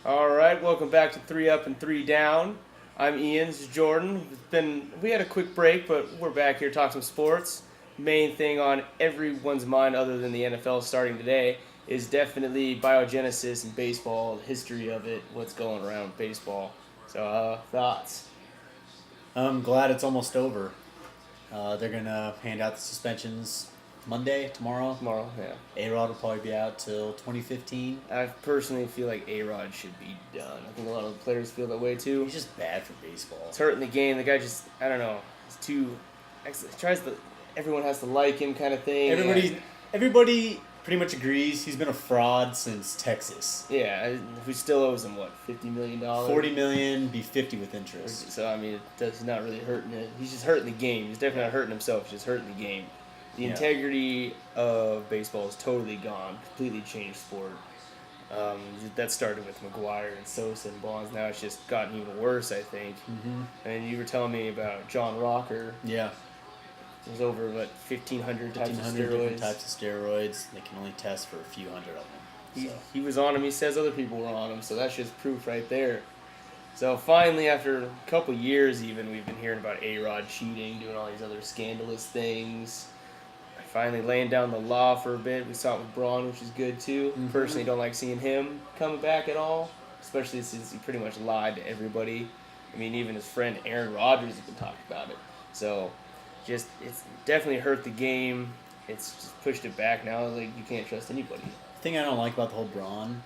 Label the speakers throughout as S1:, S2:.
S1: All right, welcome back to 3 Up and 3 Down. I'm Ian, this is Jordan. We had a quick break, but we're back here talking some sports. Main thing on everyone's mind other than the NFL starting today is definitely biogenesis and baseball, the history of it, what's going around with baseball. So, thoughts?
S2: I'm glad it's almost over. They're going to hand out the suspensions Monday, tomorrow.
S1: Tomorrow, yeah.
S2: A-Rod will probably be out till 2015.
S1: I personally feel like A-Rod should be done. I think a lot of the players feel that way too.
S2: He's just bad for baseball.
S1: It's hurting the game. The guy just, I don't know, he's too, everyone has to like him kind of thing.
S2: Everybody pretty much agrees he's been a fraud since Texas.
S1: Yeah, we still owes him, what, $50 million?
S2: $40 million, be 50 with interest.
S1: So, I mean, he's not really hurting it. He's just hurting the game. He's definitely not hurting himself. He's just hurting the game. The integrity of baseball is totally gone. Completely changed sport. That started with McGuire and Sosa and Bonds. Now it's just gotten even worse, I think.
S2: Mm-hmm.
S1: And you were telling me about John Rocker.
S2: Yeah.
S1: There's over, 1,500 types of steroids.
S2: Different types of steroids. They can only test for a few hundred of them.
S1: He was on him. He says other people were on him. So that's just proof right there. So finally, after a couple years even, we've been hearing about A-Rod cheating, doing all these other scandalous things. Finally laying down the law for a bit. We saw it with Braun, which is good too.
S2: Mm-hmm.
S1: Personally, don't like seeing him coming back at all, especially since he pretty much lied to everybody. I mean, even his friend Aaron Rodgers has been talking about it. So, it's definitely hurt the game. It's just pushed it back now. Like, you can't trust anybody.
S2: The thing I don't like about the whole Braun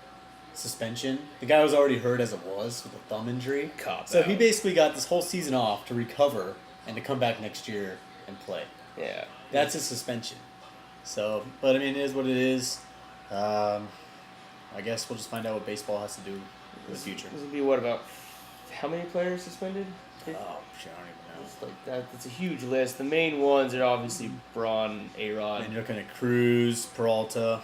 S2: suspension, the guy was already hurt as it was with a thumb injury. So he basically got this whole season off to recover and to come back next year and play.
S1: Yeah.
S2: That's a suspension. So, but I mean, it is what it is. I guess we'll just find out what baseball has to do in the future.
S1: This would be about how many players suspended?
S2: Oh, shit, I don't even know.
S1: It's like that. It's a huge list. The main ones are obviously Braun, A-Rod.
S2: And you're looking at Cruz, Peralta.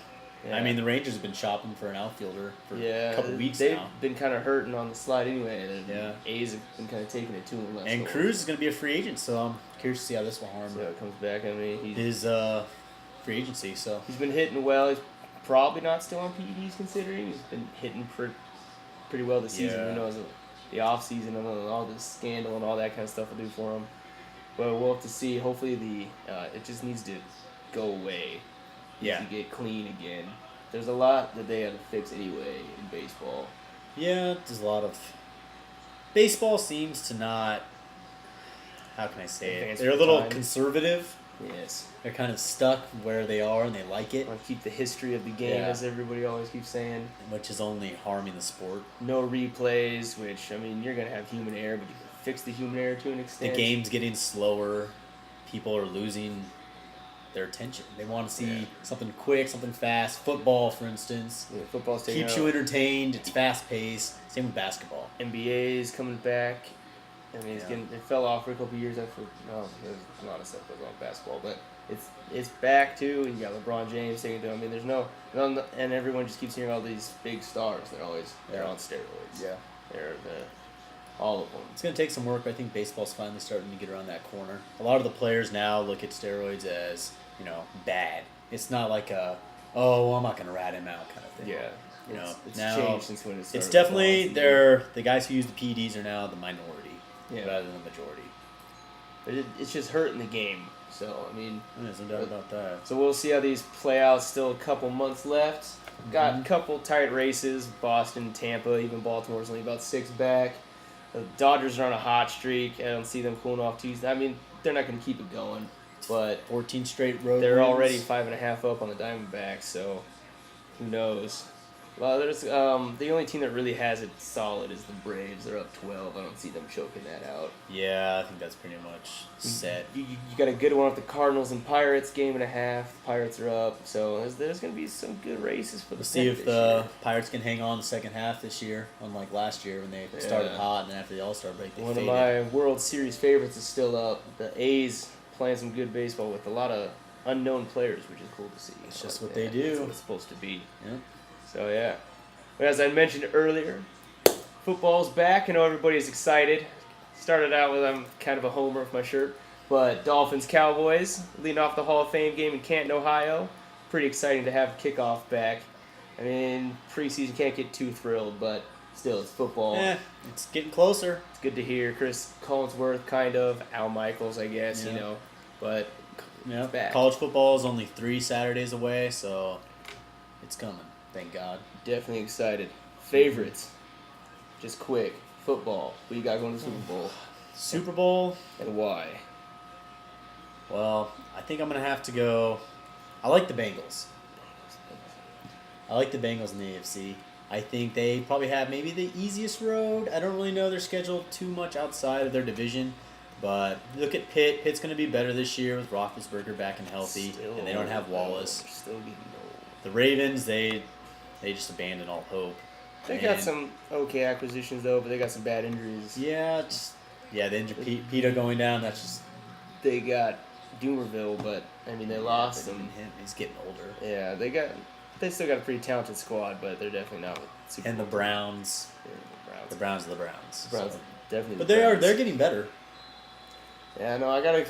S1: Yeah.
S2: I mean, the Rangers have been shopping for an outfielder for a couple weeks
S1: they've
S2: now.
S1: Been kind of hurting on the slide anyway.
S2: Yeah.
S1: A's have been kind of taking it to him.
S2: And Cruz is going to be a free agent, so I'm curious to see how this will harm
S1: it comes back. I mean,
S2: his free agency. So
S1: he's been hitting well. He's probably not still on PEDs considering. He's been hitting pretty well this season.
S2: Yeah.
S1: Who knows the off season and all this scandal and all that kind of stuff will do for him. But we'll have to see. Hopefully it just needs to go away.
S2: Yeah.
S1: To get clean again. There's a lot that they have to fix anyway in baseball.
S2: Yeah, there's a lot of... Baseball seems to not... How can I say it? They're a little conservative.
S1: Yes.
S2: They're kind of stuck where they are and they like it.
S1: Want to keep the history of the game, as everybody always keeps saying.
S2: Which is only harming the sport.
S1: No replays, which, I mean, you're going to have human error, but you can fix the human error to an extent.
S2: The game's getting slower. People are losing their attention. They want to see something quick, something fast. Football, for instance.
S1: Yeah, football's
S2: keeps you entertained. It's fast-paced. Same with basketball.
S1: NBA is coming back. I mean, it fell off for a couple years after. No, there's a lot of stuff goes on with basketball, but it's back too. You got LeBron James taking it. I mean, there's no, and everyone just keeps hearing all these big stars. They're on steroids.
S2: Yeah,
S1: they're all of them.
S2: It's gonna take some work, but I think baseball's finally starting to get around that corner. A lot of the players now look at steroids as bad. It's not like I'm not gonna rat him out kind of thing.
S1: Yeah, it's
S2: now
S1: changed since when it started.
S2: It's definitely the guys who use the PEDs are now the minority. Rather than the majority.
S1: But it's just hurting the game. So, I mean...
S2: There's no doubt about that.
S1: So we'll see how these play out. Still a couple months left. Got a couple tight races. Boston, Tampa, even Baltimore's only about 6 back. The Dodgers are on a hot streak. I don't see them cooling off Tuesday. I mean, they're not going to keep it going. But
S2: 14 straight road
S1: they're
S2: wins.
S1: already 5.5 up on the Diamondbacks, so who knows? Well, there's the only team that really has it solid is the Braves. They're up 12. I don't see them choking that out.
S2: Yeah, I think that's pretty much set.
S1: You got a good one with the Cardinals and Pirates, 1.5 games. Pirates are up, so there's going to be some good races for the
S2: see if the Pirates can hang on the second half this year, unlike last year when they started hot and then after the All-Star break they faded.
S1: One of my World Series favorites is still up. The A's playing some good baseball with a lot of unknown players, which is cool to see.
S2: It's just what they do.
S1: That's what it's supposed to be.
S2: Yeah.
S1: So, yeah. But as I mentioned earlier, football's back. I know everybody's excited. Started out with I'm kind of a homer with my shirt. But Dolphins-Cowboys leading off the Hall of Fame game in Canton, Ohio. Pretty exciting to have kickoff back. I mean, preseason can't get too thrilled, but still, it's football.
S2: It's getting closer.
S1: It's good to hear. Chris Collinsworth, kind of. Al Michaels, I guess, But it's back.
S2: College football is only 3 Saturdays away, so it's coming. Thank God.
S1: Definitely excited. Favorites. Just quick. Football. Who you got going to the Super Bowl?
S2: Super Bowl.
S1: And why?
S2: Well, I think I'm going to have to go. I like the Bengals. I like the Bengals in the AFC. I think they probably have maybe the easiest road. I don't really know their schedule too much outside of their division. But look at Pitt. Pitt's going to be better this year with Roethlisberger back and healthy. And they don't have Wallace.
S1: Still getting old.
S2: The Ravens, they just abandoned all hope.
S1: They got some okay acquisitions, though, but they got some bad injuries.
S2: Yeah, the injury. Peter going down, that's just...
S1: They got Doomerville, but, I mean, they lost him.
S2: He's getting older.
S1: Yeah, they still got a pretty talented squad, but they're definitely not with Super
S2: And
S1: Bowl.
S2: the Browns.
S1: Yeah,
S2: The Browns are the Browns.
S1: The Browns,
S2: so.
S1: definitely.
S2: But
S1: they're
S2: getting better.
S1: Yeah, no, I gotta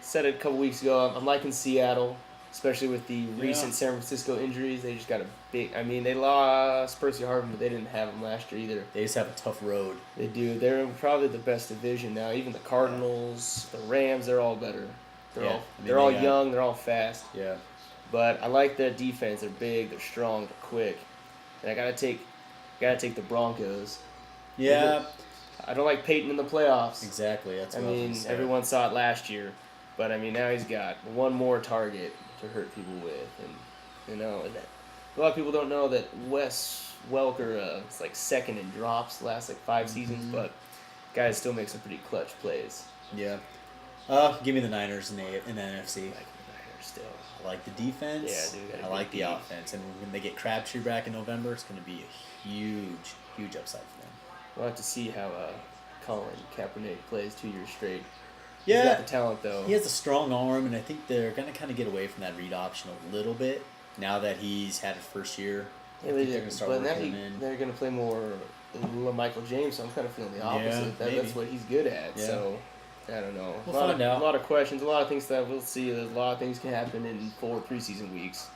S1: said it a couple weeks ago. I'm liking Seattle, especially with the recent San Francisco injuries. They just got a big. I mean, they lost Percy Harvin, but they didn't have him last year either.
S2: They just have a tough road.
S1: They do. They're in probably the best division now. Even the Cardinals, the Rams, they're all better. They're all young. They're all fast.
S2: Yeah.
S1: But I like their defense. They're big. They're strong. They're quick. And I gotta take the Broncos.
S2: Yeah.
S1: I don't like Peyton in the playoffs.
S2: Exactly. That's what
S1: I mean, everyone saw it last year, but I mean now he's got one more target to hurt people with, and a lot of people don't know that Wes Welker is like second in drops the last 5 seasons, but guys still make some pretty clutch plays.
S2: Yeah. Give me the Niners in the NFC.
S1: Like the Niners still.
S2: I like the defense.
S1: Yeah, dude.
S2: I like the offense, and when they get Crabtree back in November, it's going to be a huge upside for them.
S1: We'll have to see how Colin Kaepernick plays 2 years straight.
S2: Yeah.
S1: He's got the talent, though.
S2: He has a strong arm, and I think they're going to kind of get away from that read option a little bit now that he's had his first year.
S1: Yeah, they're going to start working him in. They're going to play more Michael James, so I'm kind of feeling the opposite. That's what he's good at, so I don't know.
S2: We'll find out.
S1: A lot of questions, a lot of things that we'll see. There's a lot of things can happen in 4 preseason weeks.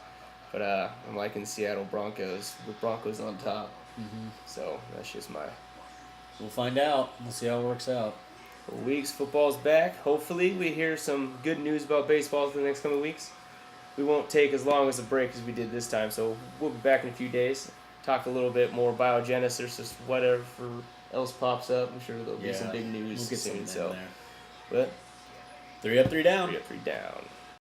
S1: But I'm liking the Seattle Broncos with Broncos on top.
S2: Mm-hmm.
S1: So that's just my...
S2: We'll find out. We'll see how it works out.
S1: Weeks, football's back. Hopefully we hear some good news about baseball for the next coming weeks. We won't take as long as a break as we did this time, so we'll be back in a few days. Talk a little bit more Biogenesis, just whatever else pops up. I'm sure there'll be some big news
S2: we'll get
S1: soon.
S2: there.
S1: But
S2: 3 up, 3 down.
S1: 3 up, 3 down.